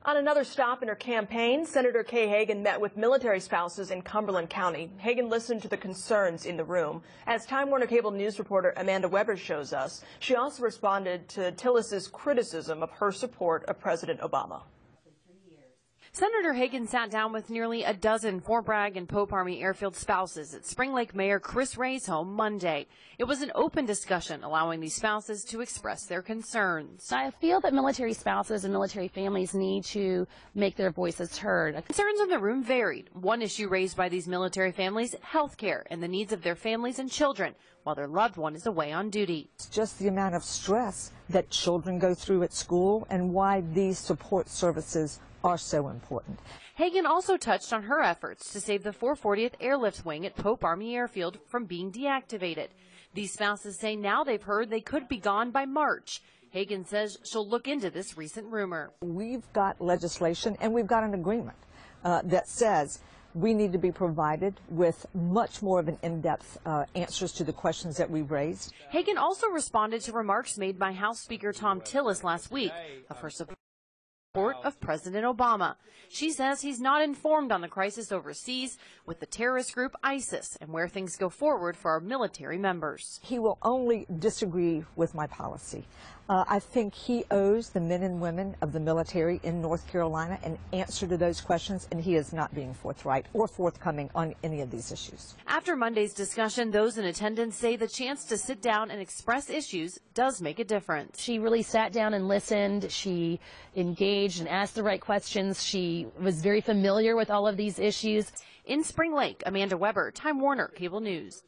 On another stop in her campaign, Senator Kay Hagan met with military spouses in Cumberland County. Hagan listened to the concerns in the room. As Time Warner Cable News reporter Amanda Weber shows us, she also responded to TWC's criticism of her support of President Obama. Senator Hagan sat down with nearly a dozen Fort Bragg and Pope Army Airfield spouses at Spring Lake Mayor Chris Ray's home Monday. It was an open discussion, allowing these spouses to express their concerns. I feel that military spouses and military families need to make their voices heard. Concerns in the room varied. One issue raised by these military families, health care and the needs of their families and children while their loved one is away on duty. It's just the amount of stress that children go through at school and why these support services are so important. Hagan also touched on her efforts to save the 440th Airlift Wing at Pope Army Airfield from being deactivated. These spouses say now they've heard they could be gone by March. Hagan says she'll look into this recent rumor. We've got legislation and we've got an agreement that says we need to be provided with much more of an in-depth answers to the questions that we've raised. Hagan also responded to remarks made by House Speaker Tom Tillis last week of her support of President Obama. She says he's not informed on the crisis overseas with the terrorist group ISIS and where things go forward for our military members. He will only disagree with my policy. I think he owes the men and women of the military in North Carolina an answer to those questions, and he is not being forthright or forthcoming on any of these issues. After Monday's discussion, those in attendance say the chance to sit down and express issues does make a difference. She really sat down and listened. She engaged and asked the right questions. She was very familiar with all of these issues. In Spring Lake, Amanda Weber, Time Warner Cable News.